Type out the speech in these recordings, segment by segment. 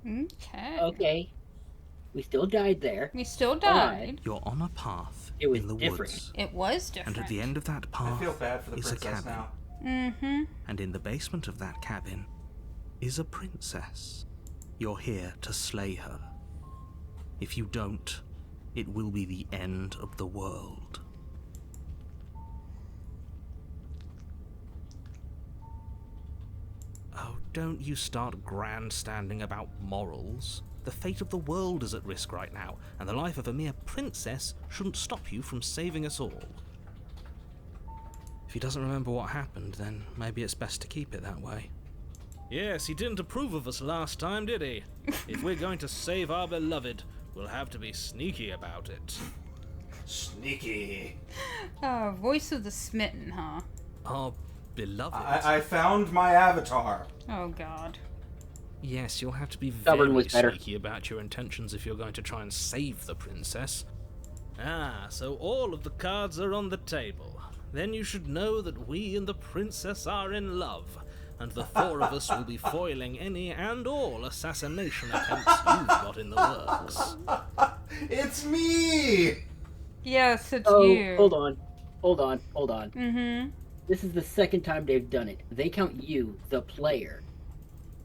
Okay. Okay, we still died there, We still but died. You're on a path it was in the different. woods, It was and at the different. end of that I feel path bad for the is a princess cabin. now. Mm-hmm. And in the basement of that cabin is a princess. You're here to slay her. If you don't, it will be the end of the world. Oh, don't you start grandstanding about morals. The fate of the world is at risk right now, and the life of a mere princess shouldn't stop you from saving us all. If he doesn't remember what happened, then maybe it's best to keep it that way. Yes, he didn't approve of us last time, did he? If we're going to save our beloved, we'll have to be sneaky about it. Sneaky. Voice of the Smitten, huh? Our beloved? I found my avatar. Oh, God. Yes, you'll have to be Stubborn very was better. sneaky about your intentions if you're going to try and save the princess. Ah, so all of the cards are on the table. Then you should know that we and the princess are in love, and the four of us will be foiling any and all assassination attempts you've got in the works. It's me! Yes, it's Oh, you. hold on. Mm-hmm. This is the second time they've done it. They count you, the player,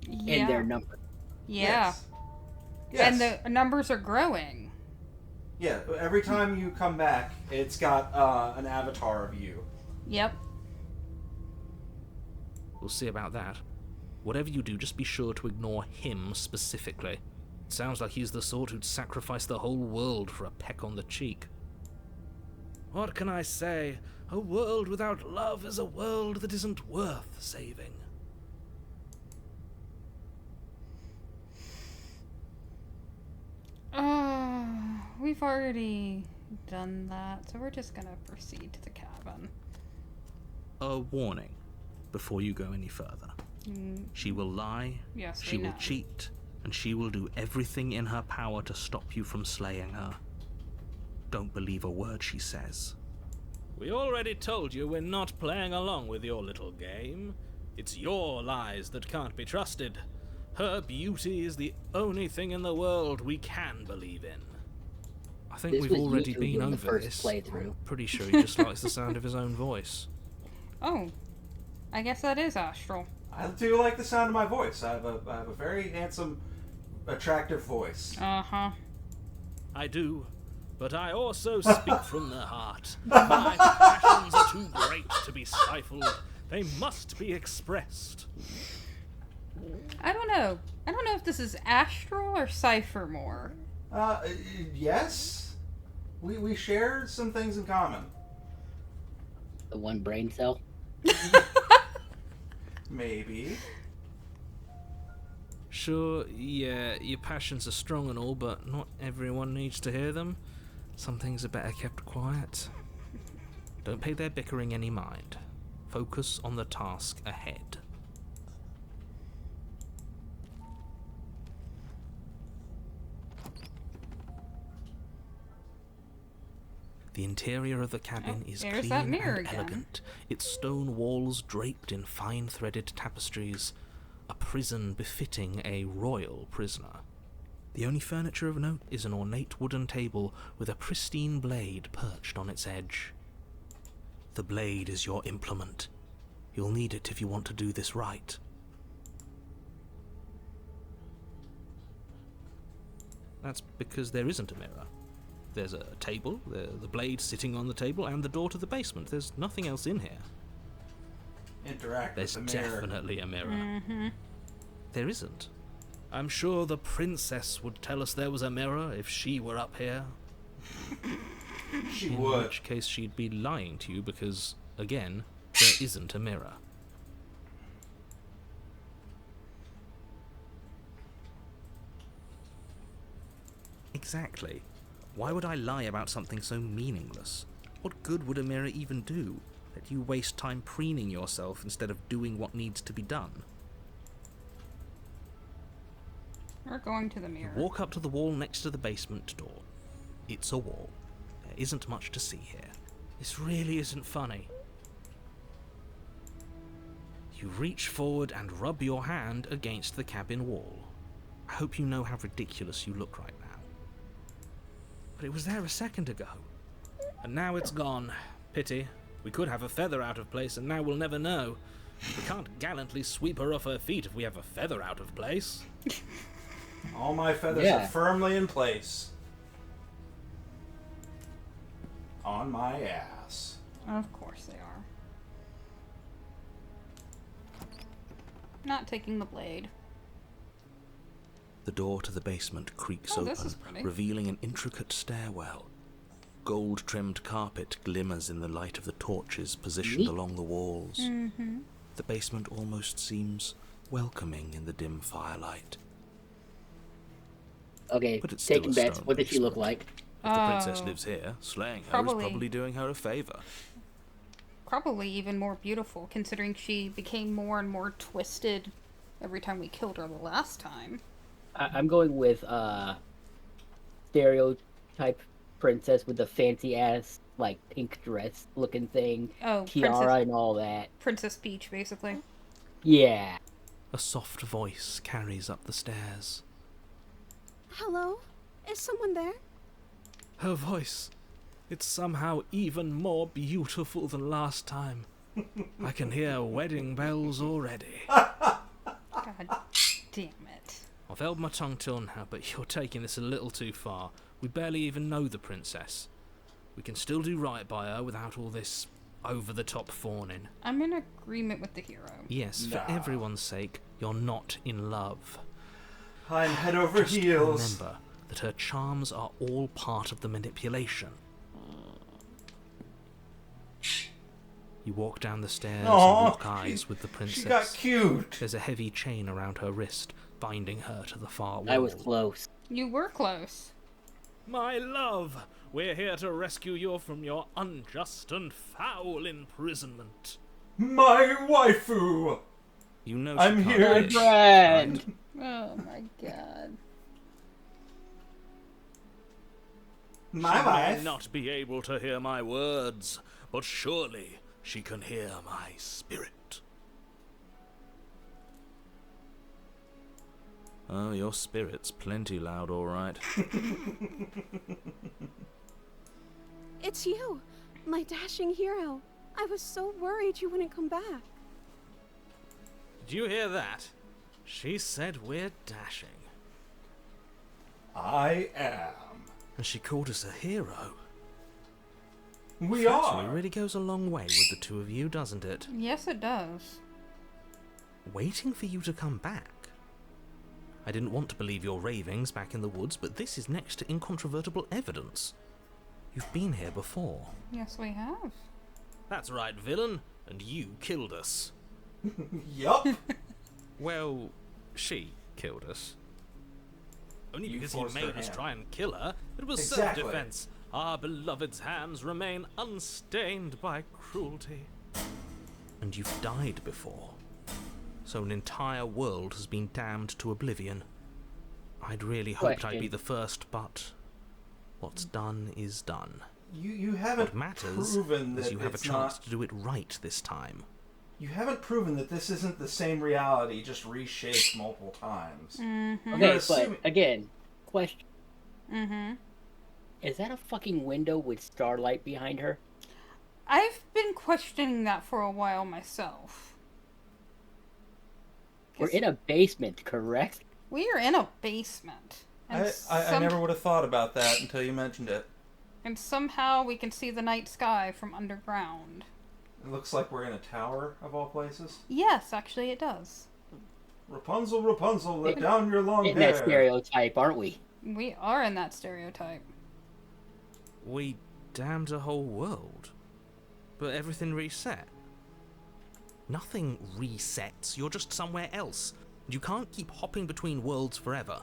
Yeah. in their number. Yeah. Yes. And the numbers are growing. Yeah, every time you come back, it's got an avatar of you. Yep. We'll see about that. Whatever you do, just be sure to ignore him specifically. It sounds like he's the sort who'd sacrifice the whole world for a peck on the cheek. What can I say? A world without love is a world that isn't worth saving. We've already done that, so we're just gonna proceed to the cabin. A warning before you go any further. She will lie, Yes, she we will know. cheat, and she will do everything in her power to stop you from slaying her. Don't believe a word she says. We already told you we're not playing along with your little game. It's your lies that can't be trusted. Her beauty is the only thing in the world we can believe in. I think This we've was already YouTube been in the over first this. playthrough. I'm pretty sure he just likes the sound of his own voice. Oh, I guess that is Astral. I do like the sound of my voice. I have a very handsome, attractive voice. Uh-huh. I do, but I also speak from the heart. My passions are too great to be stifled. They must be expressed. I don't know. I don't know if this is Astral or Cypher more. Yes? We share some things in common. The one brain cell. Maybe. Sure, yeah, your passions are strong and all, but not everyone needs to hear them. Some things are better kept quiet. Don't pay their bickering any mind. Focus on the task ahead. The interior of the cabin is there's clean that mirror and again. elegant, its stone walls draped in fine-threaded tapestries, a prison befitting a royal prisoner. The only furniture of note is an ornate wooden table with a pristine blade perched on its edge. The blade is your implement. You'll need it if you want to do this right. That's because there isn't a mirror. There's a table, the blade sitting on the table, and the door to the basement. There's nothing else in here. Interact There's with the mirror. definitely a mirror. Mm-hmm. There isn't. I'm sure the princess would tell us there was a mirror if she were up here. She In would. which case she'd be lying to you because, again, there isn't a mirror. Exactly. Why would I lie about something so meaningless? What good would a mirror even do? That you waste time preening yourself instead of doing what needs to be done. We're going to the mirror. Walk up to the wall next to the basement door. It's a wall. There isn't much to see here. This really isn't funny. You reach forward and rub your hand against the cabin wall. I hope you know how ridiculous you look right now. But it was there a second ago. And now it's gone. Pity. We could have a feather out of place, and now we'll never know. We can't gallantly sweep her off her feet if we have a feather out of place. All my feathers are firmly in place. On my ass. Of course they are. Not taking the blade. The door to the basement creaks Oh, this open, is pretty. revealing an intricate stairwell. Gold-trimmed carpet glimmers in the light of the torches positioned along the walls. Mm-hmm. The basement almost seems welcoming in the dim firelight. Okay, But it's still taking a bets. stone What does she look basement. like? If the princess Oh. lives here, slaying her Probably. is probably doing her a favor. Probably even more beautiful, considering she became more and more twisted every time we killed her the last time. I'm going with stereotype princess with the fancy ass like pink dress looking thing, Oh, tiara and all that. Princess Peach, basically. Yeah. A soft voice carries up the stairs. Hello? Is someone there? Her voice, it's somehow even more beautiful than last time. I can hear wedding bells already. God damn it. I've held my tongue till now, but you're taking this a little too far. We barely even know the princess. We can still do right by her without all this over-the-top fawning. I'm in agreement with the hero. Yes, for Nah. everyone's sake, you're not in love. I'm head over Just heels. remember that her charms are all part of the manipulation. You walk down the stairs Aw, and lock eyes with the princess. She got cute. There's a heavy chain around her wrist, binding her to the far wall. I was close. You were close. My love, we're here to rescue you from your unjust and foul imprisonment. My waifu. You know I'm she can't here. wish, Brad. right? Oh my god. My She may wife. not be able to hear my words, but surely she can hear my spirit. Oh, your spirit's plenty loud, all right. It's you, my dashing hero. I was so worried you wouldn't come back. Did you hear that? She said we're dashing. I am. And she called us a hero. We Flattery are. really goes a long way with the two of you, doesn't it? Yes, it does. Waiting for you to come back. I didn't want to believe your ravings back in the woods, but this is next to incontrovertible evidence. You've been here before. Yes, we have. That's right, villain, and you killed us. Yup. Well, she killed us. Only You because you forced made her us hand. try and kill her. It was Exactly. self-defense. Our beloved's hands remain unstained by cruelty. And you've died before. So an entire world has been damned to oblivion. I'd really hoped I'd Question. be the first, but what's done is done. You haven't What matters proven that is you have a it's chance not. to do it right this time. You haven't proven that this isn't the same reality, just reshaped multiple times. Mm-hmm. Okay, but assuming- again, question. Mm-hmm. Is that a fucking window with starlight behind her? I've been questioning that for a while myself. We're in a basement, correct? We are in a basement. And I never would have thought about that until you mentioned it. And somehow we can see the night sky from underground. It looks like we're in a tower, of all places. Yes, actually it does. Rapunzel, Rapunzel, let down your long In hair. that stereotype, aren't we? We are in that stereotype. We damned a whole world. But everything reset. Nothing resets, you're just somewhere else. You can't keep hopping between worlds forever.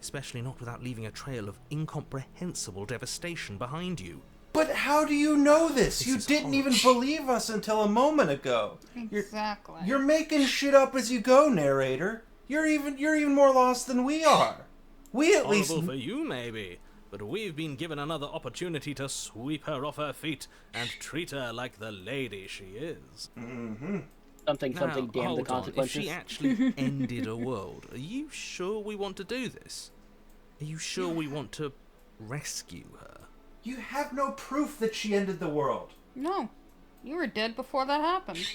Especially not without leaving a trail of incomprehensible devastation behind you. But how do you know this? This You is didn't horrible. even believe us until a moment ago. Exactly. You're making shit up as you go, narrator. You're even more lost than we are. We at least Horrible for you, maybe. But we've been given another opportunity to sweep her off her feet and treat her like the lady she is. Mm-hmm. Something, Now, damn the hold on. If consequences. she actually ended a world, are you sure we want to do this? Are you sure we want to rescue her? You have no proof that she ended the world. No, you were dead before that happened.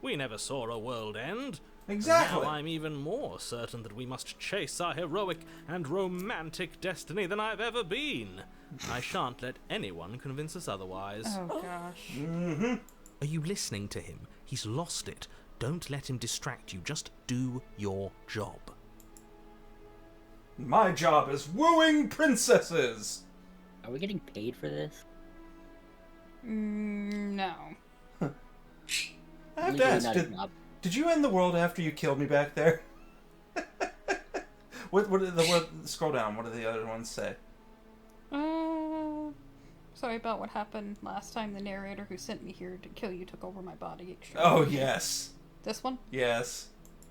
We never saw a world end. Exactly. Now I'm even more certain that we must chase our heroic and romantic destiny than I've ever been. I shan't let anyone convince us otherwise. Oh gosh. Mm-hmm. Are you listening to him? He's lost it. Don't let him distract you. Just do your job. My job is wooing princesses. Are we getting paid for this? No. I have to Legally ask, not a job. did you end the world after you killed me back there? Scroll down. What do the other ones say? Sorry about what happened last time. The narrator who sent me here to kill you took over my body. Oh, yes. This one? Yes.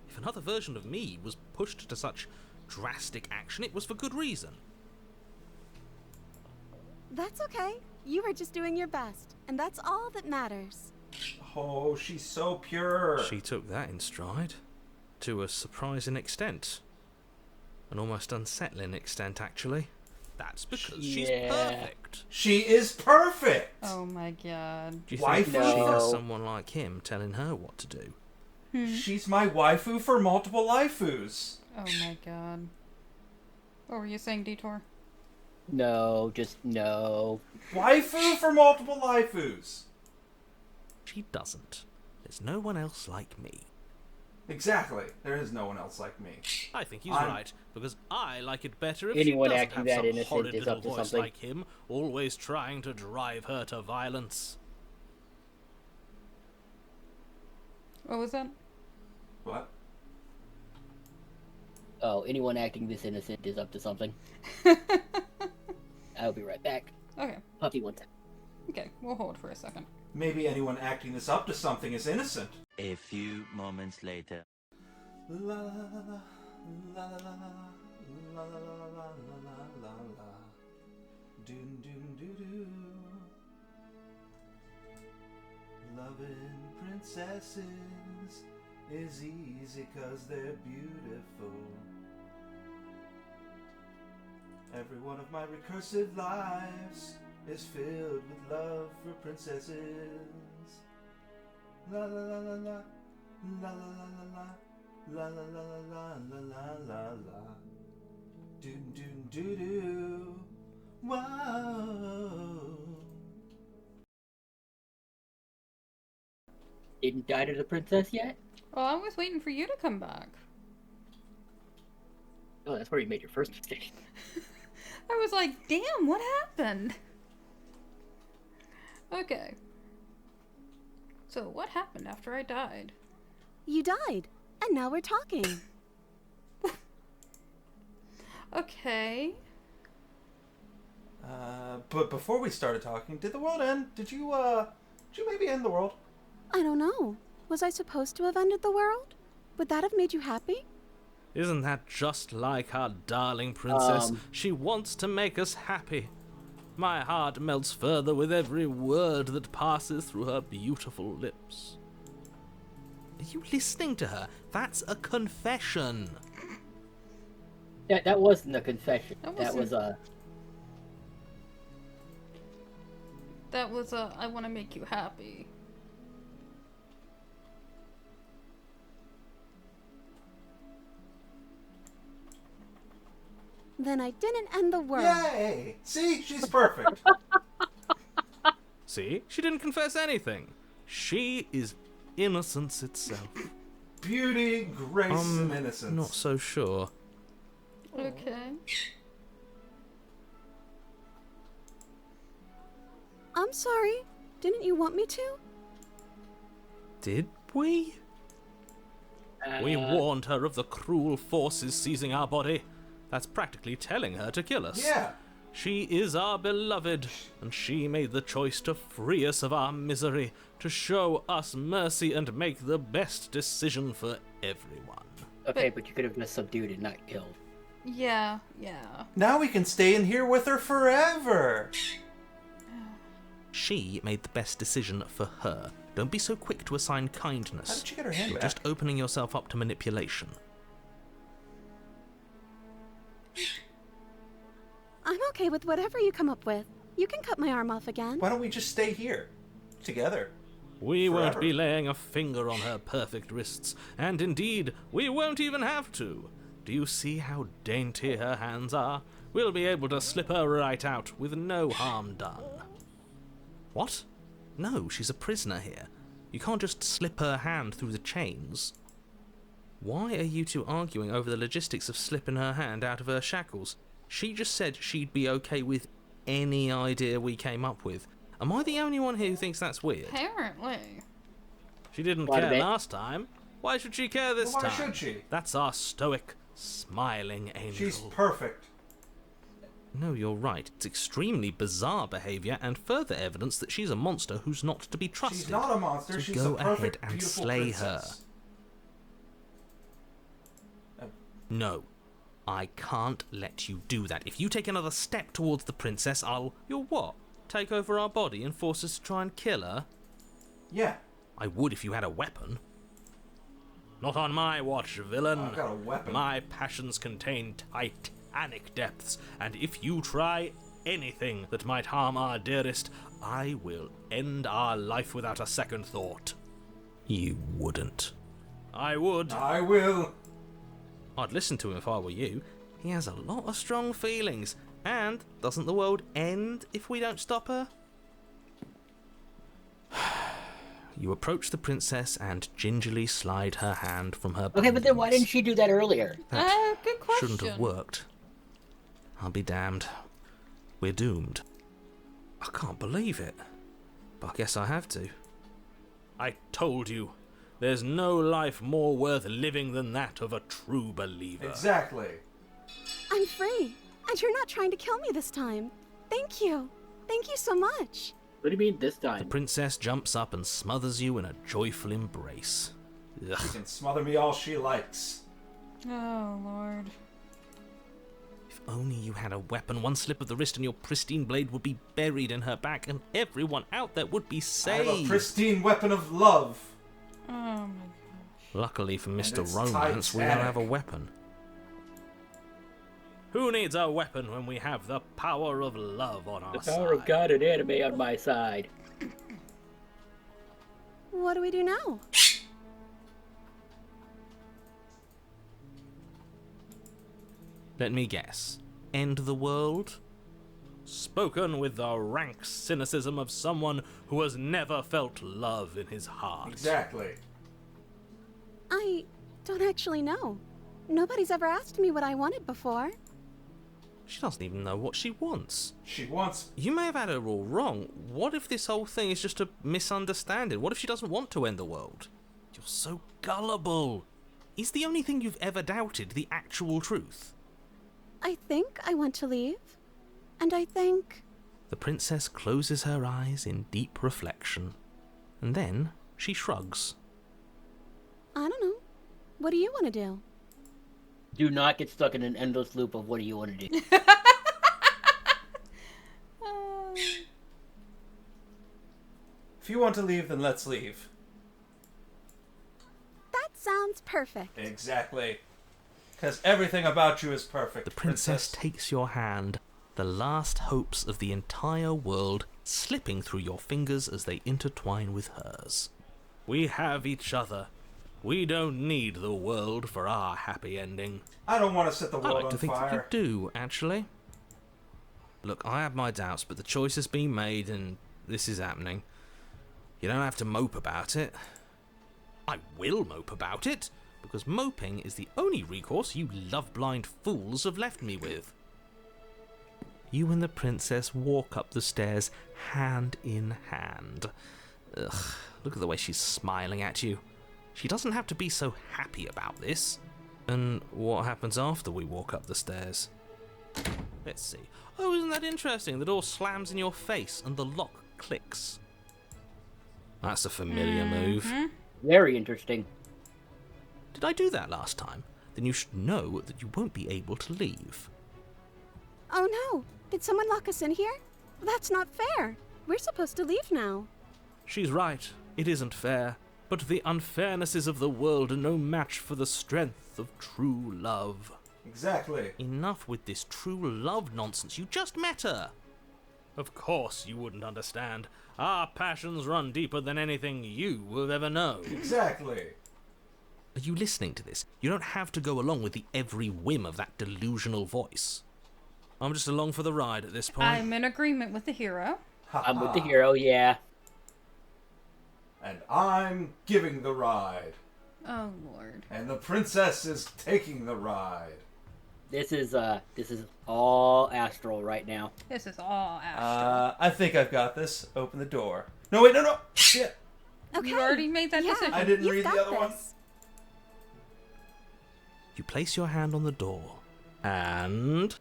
If another version of me was pushed to such drastic action, it was for good reason. That's okay. You were just doing your best, and that's all that matters. Oh, she's so pure. She took that in stride. To a surprising extent. An almost unsettling extent, actually. That's because she's perfect. She is perfect. Oh my god. Do you Waifu? think she No. has someone like him telling her what to do? She's my waifu for multiple waifus. Oh my god. What were you saying, Detour? No, just no. Waifu for multiple waifus. She doesn't. There's no one else like me. Exactly. There is no one else like me. I think he's I'm- right, because I like it better if Anyone she doesn't acting have that some innocent horrid is little up to voice something. like him, always trying to drive her to violence. What was that? What? Oh, anyone acting this innocent is up to something. I'll be right back. Okay. Puppy one time. Okay, we'll hold for a second. Maybe anyone acting this up to something is innocent. A few moments later. La la la la la la la la la la la la la. Doom doom doo doo. Loving princesses is easy 'cause they're beautiful. Every one of my recursive lives is filled with love for princesses. La la la la la la la la la la la la la la la la la. Doom doom doo doo. Whoa. Didn't die to the princess yet? Well, I was waiting for you to come back. Oh, that's where you made your first mistake. I was like, damn, what happened? Okay. So, what happened after I died? You died, and now we're talking. Okay. But before we started talking, did the world end? Did you maybe end the world? I don't know. Was I supposed to have ended the world? Would that have made you happy? Isn't that just like our darling princess? Um. She wants to make us happy. My heart melts further with every word that passes through her beautiful lips. Are you listening to her? That's a confession. That wasn't a confession. That That was wasn't- That was I want to make you happy. Then I didn't end the world. Yay! See, she's perfect. See? She didn't confess anything. She is innocence itself. Beauty, grace, and innocence. Not so sure. Okay. I'm sorry. Didn't you want me to? Did we? We warned her of the cruel forces seizing our body. That's practically telling her to kill us. Yeah. She is our beloved, and she made the choice to free us of our misery, to show us mercy and make the best decision for everyone. Okay, but you could have just subdued and not killed. Yeah. Now we can stay in here with her forever. She made the best decision for her. Don't be so quick to assign How kindness. did she get her hand You're back? just opening yourself up to manipulation. I'm okay with whatever you come up with. You can cut my arm off again. Why don't we just stay here? Together. We won't Forever. be laying a finger on her perfect wrists, and indeed, we won't even have to. Do you see how dainty her hands are? We'll be able to slip her right out with no harm done. What? No, she's a prisoner here. You can't just slip her hand through the chains. Why are you two arguing over the logistics of slipping her hand out of her shackles? She just said she'd be okay with any idea we came up with. Am I the only one here who thinks that's weird? Apparently. She didn't Quite a care bit. last time. Why should she care this Why time? should she? That's our stoic, smiling angel. She's perfect. No, you're right. It's extremely bizarre behaviour and further evidence that she's a monster who's not to be trusted. She's not a monster. So She's go a perfect, ahead and beautiful slay princess. No, I can't let you do that. If you take another step towards the princess, You'll what? Take over our body and force us to try and kill her? Yeah. I would if you had a weapon. Not on my watch, villain. I've got a weapon. My passions contain titanic depths, and if you try anything that might harm our dearest, I will end our life without a second thought. You wouldn't. I would. I will. I'd listen to him if I were you. He has a lot of strong feelings. And doesn't the world end if we don't stop her? You approach the princess and gingerly slide her hand from her Okay, but then why bindings. didn't she do that earlier? Good question. Shouldn't have worked. I'll be damned. We're doomed. I can't believe it. But I guess I have to. I told you. There's no life more worth living than that of a true believer. Exactly. I'm free, and you're not trying to kill me this time. Thank you. Thank you so much. What do you mean this The time? princess jumps up and smothers you in a joyful embrace. She Ugh. can smother me all she likes. Oh, Lord. If only you had a weapon, one slip of the wrist and your pristine blade would be buried in her back and everyone out there would be I have saved. a pristine weapon of love. Oh, my gosh. Luckily for Mr. it's Romance, we don't Titanic. have a weapon. Who needs a weapon when we have the power of love on our The side? power of God and anime on my side. What do we do now? Let me guess. End the world? Spoken with the rank cynicism of someone who has never felt love in his heart. Exactly. I don't actually know. Nobody's ever asked me what I wanted before. She doesn't even know what she wants. She wants. You may have had her all wrong. What if this whole thing is just a misunderstanding? What if she doesn't want to end the world? You're so gullible. Is the only thing you've ever doubted the actual truth? I think I want to leave. And I think... The princess closes her eyes in deep reflection. And then she shrugs. I don't know. What do you want to do? Do not get stuck in an endless loop of what do you want to do. If you want to leave, then let's leave. That sounds perfect. Exactly. Because everything about you is perfect. The princess takes your hand, the last hopes of the entire world slipping through your fingers as they intertwine with hers. We have each other. We don't need the world for our happy ending. I don't want to set the I world like on to think that you fire. do, actually. Look, I have my doubts, but the choice has been made and this is happening. You don't have to mope about it. I will mope about it, because moping is the only recourse you love-blind fools have left me with. You and the princess walk up the stairs hand in hand. Ugh, look at the way she's smiling at you. She doesn't have to be so happy about this. And what happens after we walk up the stairs? Let's see. Oh, isn't that interesting? The door slams in your face and the lock clicks. That's a familiar move. Very interesting. Did I do that last time? Then you should know that you won't be able to leave. Oh no! Did someone lock us in here? That's not fair. We're supposed to leave now. She's right. It isn't fair, but the unfairnesses of the world are no match for the strength of true love. Exactly. Enough with this true love nonsense. You just met her. Of course you wouldn't understand. Our passions run deeper than anything you will ever know. Exactly. Are you listening to this? You don't have to go along with the every whim of that delusional voice. I'm just along for the ride at this point. I'm in agreement with the hero. I'm with the hero, yeah. And I'm giving the ride. Oh, Lord. And the princess is taking the ride. This is all astral right now. This is all Astral. I think I've got this. Open the door. No, wait, no. Shit. Okay. You already made that yeah, decision. I didn't you've read the got other one. this. You place your hand on the door, and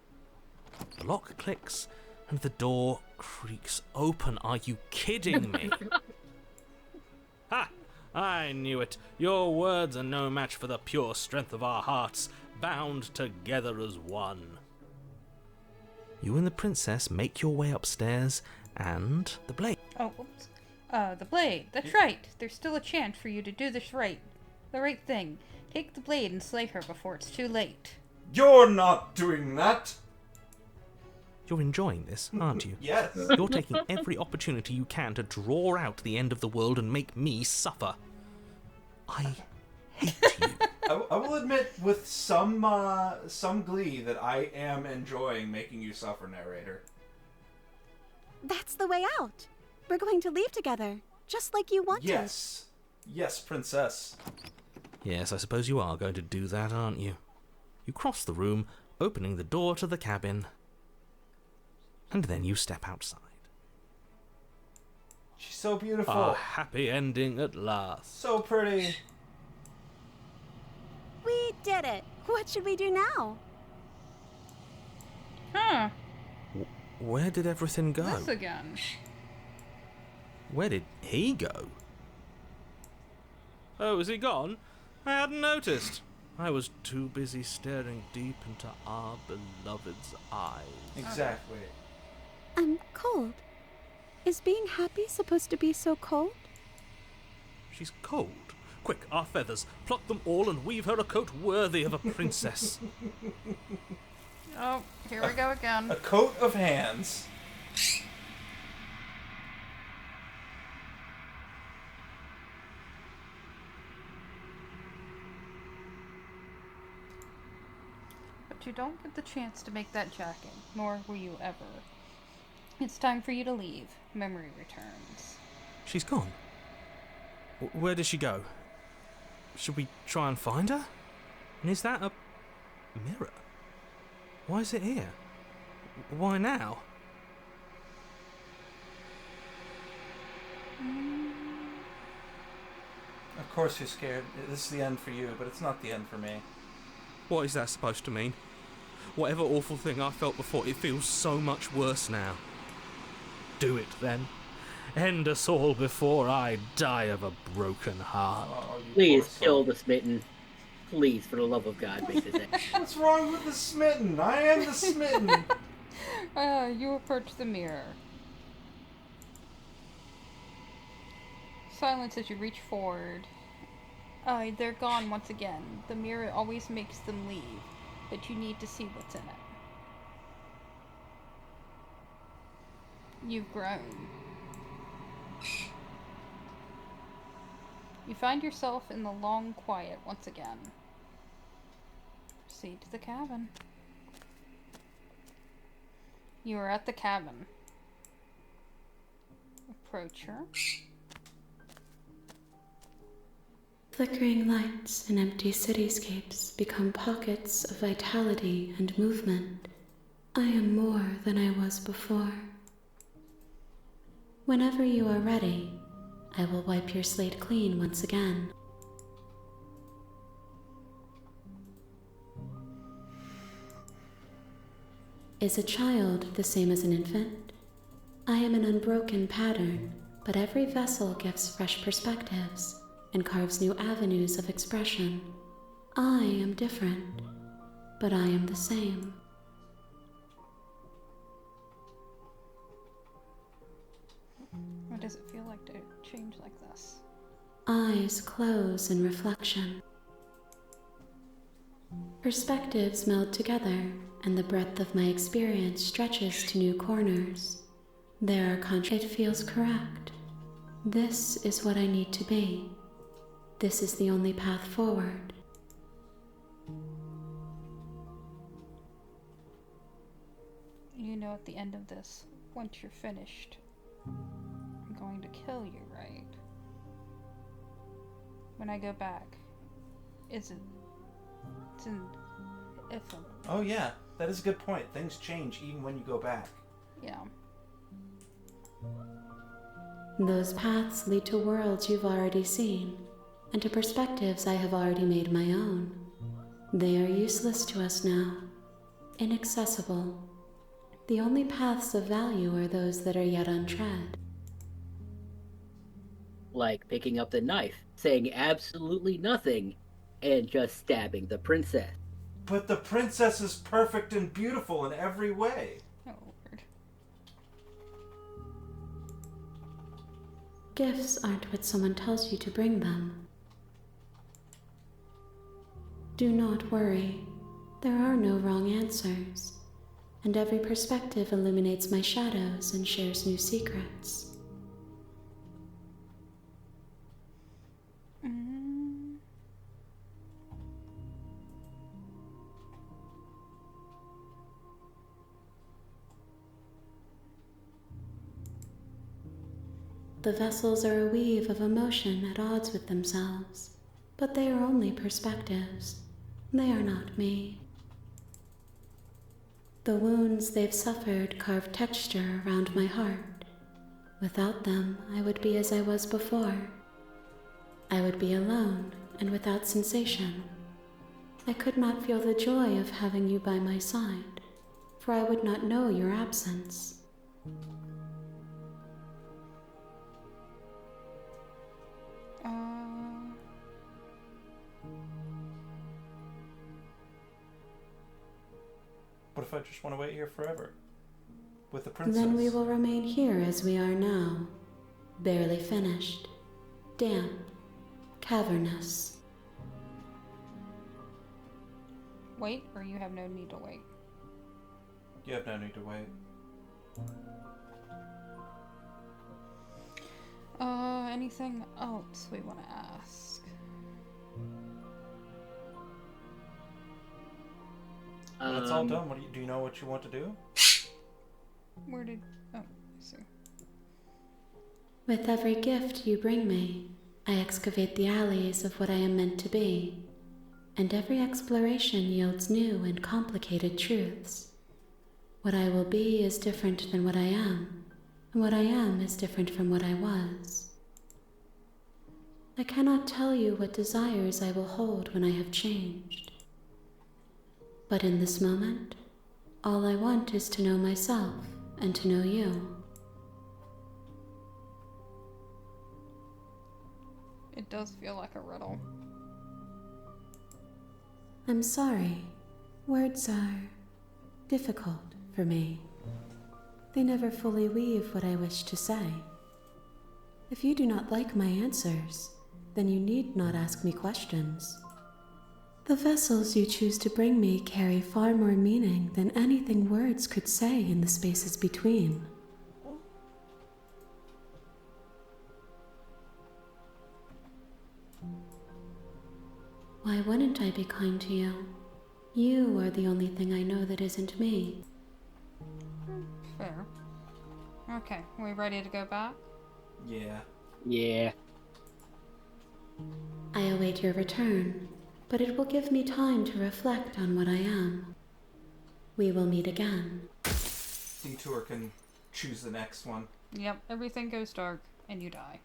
the lock clicks, and the door creaks open. Are you kidding me? Ha! I knew it. Your words are no match for the pure strength of our hearts, bound together as one. You and the princess make your way upstairs, and the blade. Oh, whoops. The blade. That's right. There's still a chance for you to do this right. The right thing. Take the blade and slay her before it's too late. You're not doing that. You're enjoying this, aren't you? Yes. You're taking every opportunity you can to draw out the end of the world and make me suffer. I hate you. I will admit with some glee that I am enjoying making you suffer, narrator. That's the way out. We're going to leave together, just like you wanted. Yes. Yes, princess. Yes, I suppose you are going to do that, aren't you? You cross the room, opening the door to the cabin, and then you step outside. She's so beautiful. A happy ending at last. So pretty. We did it. What should we do now? Huh. Where did everything go? This again. Where did he go? Oh, is he gone? I hadn't noticed. I was too busy staring deep into our beloved's eyes. Exactly. I'm cold. Is being happy supposed to be so cold? She's cold. Quick, our feathers. Pluck them all and weave her a coat worthy of a princess. Oh, here we go again. A coat of hands. But you don't get the chance to make that jacket, nor will you ever. It's time for you to leave. Memory returns. She's gone. Where did she go? Should we try and find her? And is that a mirror? Why is it here? Why now? Of course you're scared. This is the end for you, but it's not the end for me. What is that supposed to mean? Whatever awful thing I felt before, it feels so much worse now. Do it then. End us all before I die of a broken heart. Oh, you Please poor kill soul. the smitten. Please, for the love of God, make this end. What's wrong with the smitten? I am the smitten. You approach the mirror. Silence as you reach forward. They're gone once again. The mirror always makes them leave, but you need to see what's in it. You've grown. You find yourself in the long quiet once again. Proceed to the cabin. You are at the cabin. Approach her. Flickering lights and empty cityscapes become pockets of vitality and movement. I am more than I was before. Whenever you are ready, I will wipe your slate clean once again. Is a child the same as an infant? I am an unbroken pattern, but every vessel gives fresh perspectives and carves new avenues of expression. I am different, but I am the same. What does it feel like to change like this? Eyes close in reflection. Perspectives meld together, and the breadth of my experience stretches to new corners. There are It feels correct. This is what I need to be. This is the only path forward. You know, at the end of this, once you're finished, I'm going to kill you, right? When I go back, it's an if Oh yeah, that is a good point. Things change even when you go back. yeah. Those paths lead to worlds you've already seen, and to perspectives I have already made my own. They are useless to us now, inaccessible. The only paths of value are those that are yet untread. Like picking up the knife, saying absolutely nothing, and just stabbing the princess. But the princess is perfect and beautiful in every way. Oh, Lord. Gifts aren't what someone tells you to bring them. Do not worry. There are no wrong answers, and every perspective illuminates my shadows and shares new secrets. The vessels are a weave of emotion at odds with themselves, but they are only perspectives. They are not me. The wounds they've suffered carve texture around my heart. Without them, I would be as I was before. I would be alone and without sensation. I could not feel the joy of having you by my side, for I would not know your absence. What if I just want to wait here forever? With the princess? Then we will remain here as we are now, barely finished, damp, cavernous. Wait, or you have no need to wait. You have no need to wait. Anything else we want to ask? When it's all done, do you know what you want to do? Where did... Oh, I see. With every gift you bring me, I excavate the alleys of what I am meant to be, and every exploration yields new and complicated truths. What I will be is different than what I am, and what I am is different from what I was. I cannot tell you what desires I will hold when I have changed. But in this moment, all I want is to know myself and to know you. It does feel like a riddle. I'm sorry. Words are difficult for me. They never fully weave what I wish to say. If you do not like my answers, then you need not ask me questions. The vessels you choose to bring me carry far more meaning than anything words could say in the spaces between. Why wouldn't I be kind to you? You are the only thing I know that isn't me. Fair. Okay, we ready to go back? Yeah. Yeah. I await your return, but it will give me time to reflect on what I am. We will meet again. Detour can choose the next one. Yep, everything goes dark, and you die.